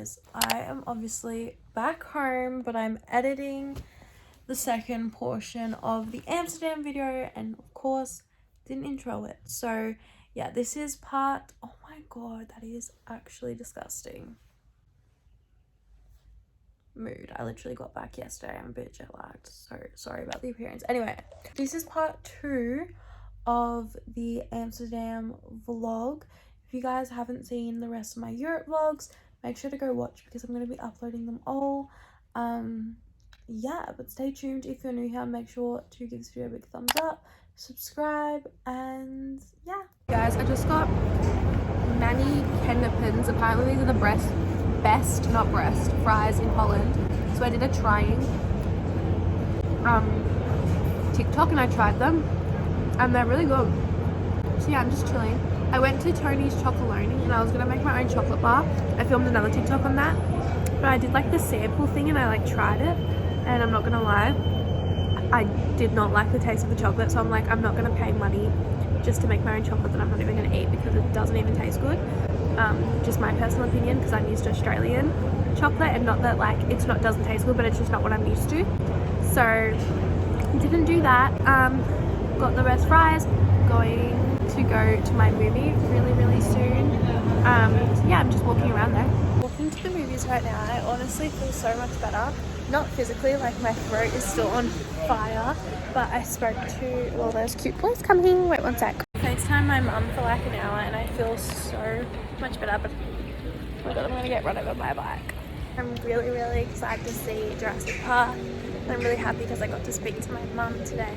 guys, I am obviously back home, but I'm editing the second portion of the Amsterdam video and of course didn't intro it. So yeah, this is part, oh my god, that is actually disgusting. Mood. I literally got back yesterday. I'm a bit jet lagged, so sorry about the appearance. Anyway, this is part 2 of the Amsterdam vlog. If you guys haven't seen the rest of my Europe vlogs, make sure to go watch because I'm going to be uploading them all. Yeah, but stay tuned. If you're new here, make sure to give this video a big thumbs up, subscribe, and yeah. Guys, I just got Manny Kenneppins. Apparently these are the best, not breast, fries in Holland. So I did a trying TikTok and I tried them and they're really good. So yeah, I'm just chilling. I went to Tony's Chocolonely and I was gonna make my own chocolate bar. I filmed another TikTok on that, but I did like the sample thing and I like tried it, and I'm not gonna lie, I did not like the taste of the chocolate. So I'm like, I'm not gonna pay money just to make my own chocolate that I'm not even gonna eat because it doesn't even taste good. Just my personal opinion, because I'm used to Australian chocolate, and not that like it's not doesn't taste good, but it's just not what I'm used to. So didn't do that. Got the best fries. Going to go to my movie really soon. So yeah, I'm just walking around there. Walking to the movies right now. I honestly feel so much better. Not physically, like my throat is still on fire, but I spoke to, well, there's cute boys coming. Wait one sec. FaceTime my mum for like an hour and I feel so much better, but oh my god, I'm gonna get run over by a bike. I'm really excited to see Jurassic Park. I'm really happy because I got to speak to my mum today,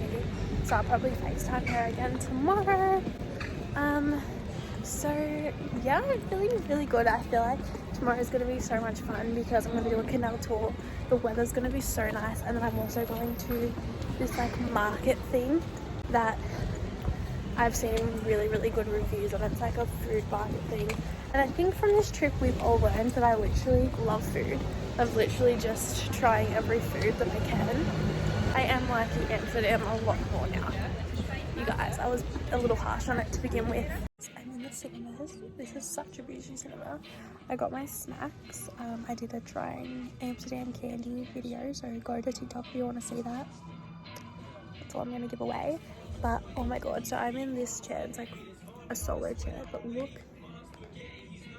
so I'll probably FaceTime her again tomorrow. So yeah, I'm feeling really good. I feel like tomorrow's gonna be so much fun because I'm gonna do a canal tour. The weather's gonna be so nice, and then I'm also going to this like market thing that I've seen really good reviews on. It's like a food market thing, and I think from this trip we've all learned that I literally love food. I'm literally just trying every food that I can. I am liking Amsterdam a lot more now. You guys, I was a little harsh on it to begin with. I'm in the cinemas. This is such a bougie cinema. I got my snacks. I did a trying Amsterdam candy video, so go to TikTok if you want to see that. That's all I'm going to give away. But oh my god, so I'm in this chair. It's like a solo chair, but look,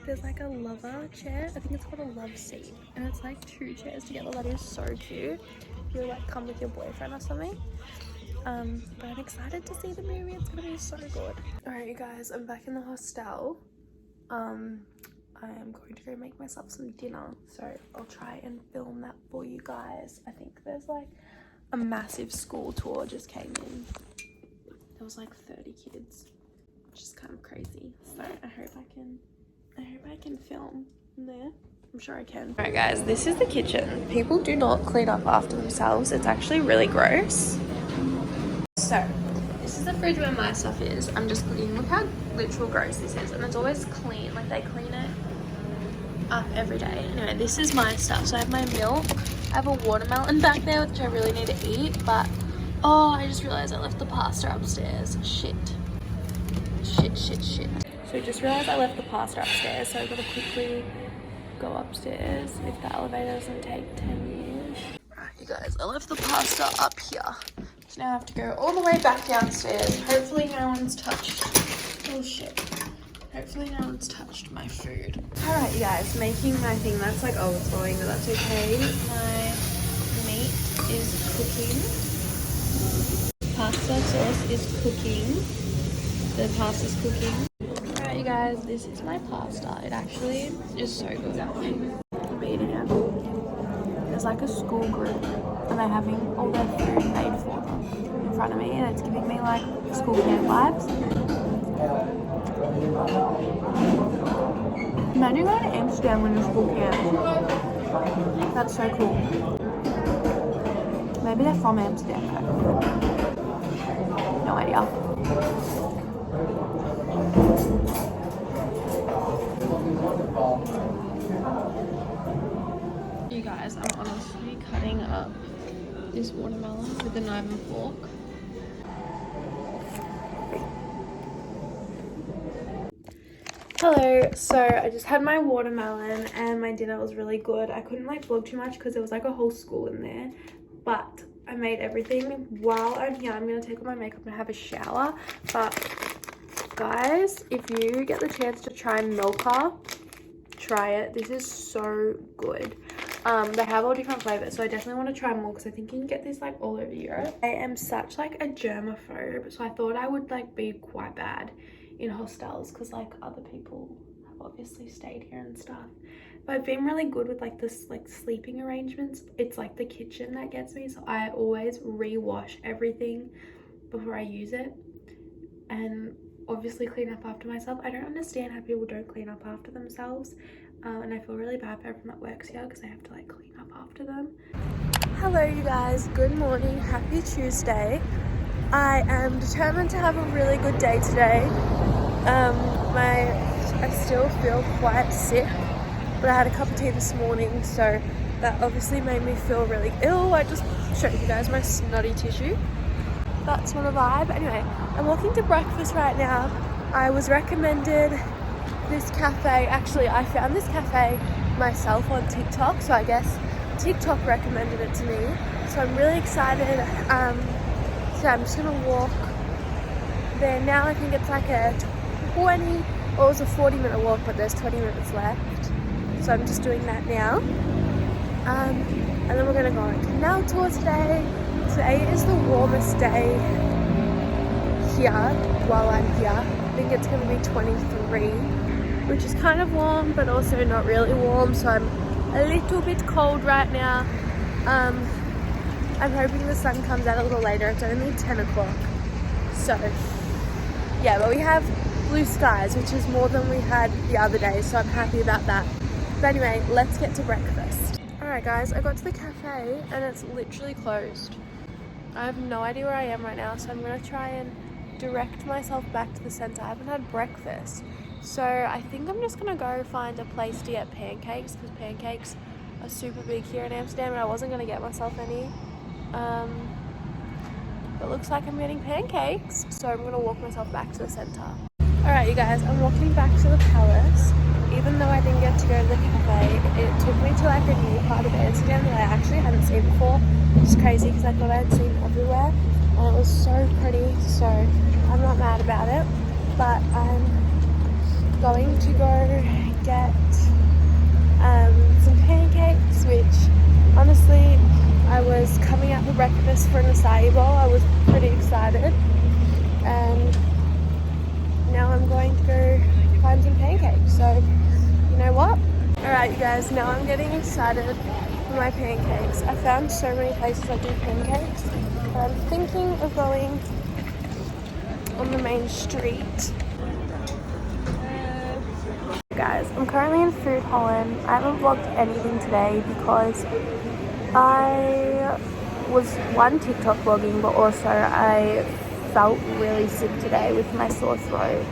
there's like a lover chair. I think it's called a love seat, and it's like 2 chairs together. That is so cute. You like come with your boyfriend or something. But I'm excited to see the movie. It's gonna be so good. Alright you guys, I'm back in the hostel. I am going to go make myself some dinner, so I'll try and film that for you guys. I think there's like a massive school tour just came in. There was like 30 kids, which is kind of crazy. So I hope I can film in there. I'm sure I can. Alright guys, this is the kitchen. People do not clean up after themselves. It's actually really gross. So this is the fridge where my stuff is. I'm just cleaning. Look how literal gross this is, and it's always clean. Like they clean it up every day. Anyway, this is my stuff. So I have my milk. I have a watermelon back there, which I really need to eat, but oh, I just realized I left the pasta upstairs. Shit. So I just realized I left the pasta upstairs, so I've got to quickly go upstairs if the elevator doesn't take 10 years. Right, you guys, I left the pasta up here. So now I have to go all the way back downstairs. Hopefully no one's touched. Oh shit. Hopefully no one's touched my food. Alright, you guys, making my thing. That's like overflowing, but that's okay. My meat is cooking. Pasta sauce is cooking. The pasta's cooking. Alright you guys, this is my pasta. It actually is so good. I'm eating it. There's like a school group and they're having all their food made for them in front of me, and it's giving me like school camp vibes. Imagine going to Amsterdam when you're school camp. That's so cool. Maybe they're from Amsterdam though. No idea. You guys, I'm honestly cutting up this watermelon with a knife and fork. Hello, so I just had my watermelon and my dinner was really good. I couldn't like vlog too much because there was like a whole school in there, but I made everything. While I'm here, I'm gonna take off my makeup and have a shower. But guys, if you get the chance to try Milka, try it. This is so good. They have all different flavors, so I definitely want to try more because I think you can get this like all over Europe. I am such like a germaphobe, so I thought I would like be quite bad in hostels because like other people have obviously stayed here and stuff, but I've been really good with like this like sleeping arrangements. It's like the kitchen that gets me, so I always rewash everything before I use it and obviously clean up after myself. I don't understand how people don't clean up after themselves, and I feel really bad for everyone that works here because I have to like clean up after them. Hello you guys, good morning, happy Tuesday. I am determined to have a really good day today. I still feel quite sick, but I had a cup of tea this morning, so that obviously made me feel really ill. I just showed you guys my snotty tissue. That's not a vibe. Anyway, I'm walking to breakfast right now. I was recommended this cafe. Actually, I found this cafe myself on TikTok, so I guess TikTok recommended it to me. So I'm really excited. So I'm just gonna walk there now. I think it's like a 20, or it was a 40-minute walk, but there's 20 minutes left. So I'm just doing that now. And then we're gonna go on a canal tour today. Today is the warmest day here while I'm here. I think it's going to be 23, which is kind of warm, but also not really warm. So I'm a little bit cold right now. I'm hoping the sun comes out a little later. It's only 10 o'clock. So yeah, but we have blue skies, which is more than we had the other day. So I'm happy about that. But anyway, let's get to breakfast. Alright guys, I got to the cafe and it's literally closed. I have no idea where I am right now, so I'm going to try and direct myself back to the centre. I haven't had breakfast, so I think I'm just going to go find a place to get pancakes, because pancakes are super big here in Amsterdam, and I wasn't going to get myself any. But it looks like I'm getting pancakes, so I'm going to walk myself back to the centre. Alright you guys, I'm walking back to the palace. Even though I didn't get to go to the cafe, it took me to like a new part of Amsterdam that I actually hadn't seen before. It's crazy because I thought I had seen everywhere, and it was so pretty, so I'm not mad about it. But I'm going to go get some pancakes, which honestly I was coming out for breakfast for an acai bowl. I was pretty excited, and now I'm going to go find some pancakes. So you know what? Alright you guys, now I'm getting excited for my pancakes. I found so many places that do pancakes, but I'm thinking of going on the main street. Guys, I'm currently in Food Holland. I haven't vlogged anything today because I was TikTok vlogging, but also I felt really sick today with my sore throat.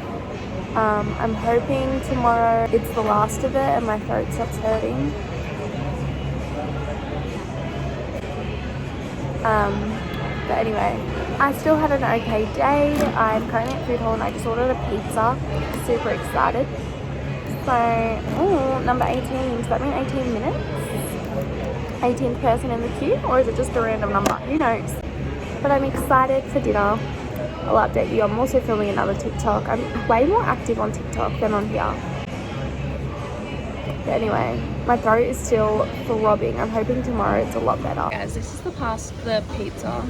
I'm hoping tomorrow it's the last of it and my throat stops hurting. But anyway, I still had an okay day. I'm currently at Food Hall and I just ordered a pizza. Super excited. So, number 18. Does that mean 18 minutes? 18th person in the queue? Or is it just a random number? Who knows? But I'm excited for dinner. I'll update you. I'm also filming another TikTok. I'm way more active on TikTok than on here. But anyway, my throat is still throbbing. I'm hoping tomorrow it's a lot better. Guys, this is the pizza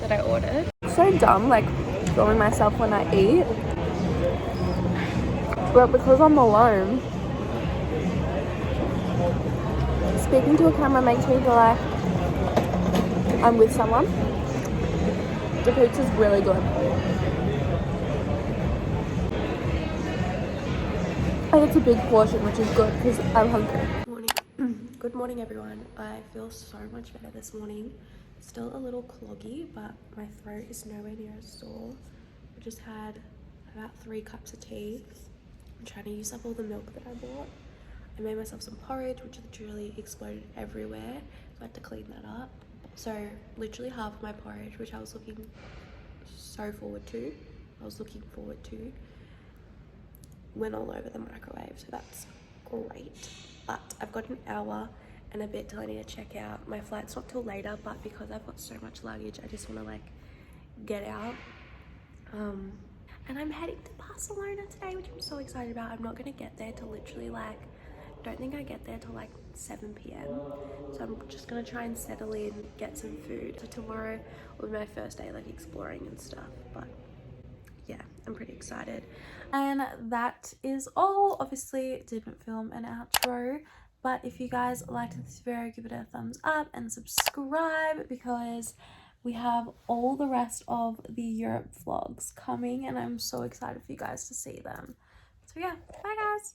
that I ordered. So dumb, like filming myself when I eat. But because I'm alone, speaking to a camera makes me feel like I'm with someone. The pizza's really good. And it's a big portion, which is good because I'm hungry. Good morning everyone. I feel so much better this morning. Still a little cloggy, but my throat is nowhere near as sore. I just had about 3 cups of tea. I'm trying to use up all the milk that I bought. I made myself some porridge, which literally exploded everywhere, so I had to clean that up. So literally half of my porridge, which I was looking forward to, went all over the microwave, so that's great. But I've got an hour and a bit till I need to check out. My flight's not till later, but because I've got so much luggage, I just want to like get out. And I'm heading to Barcelona today, which I'm so excited about. I'm not going to get there till literally like, don't think I get there till like 7 p.m. So I'm just going to try and settle in, get some food. So tomorrow will be my first day like exploring and stuff, but yeah, I'm pretty excited. And that is all. Obviously didn't film an outro, but if you guys liked this video, give it a thumbs up and subscribe, because we have all the rest of the Europe vlogs coming and I'm so excited for you guys to see them. So yeah, bye guys.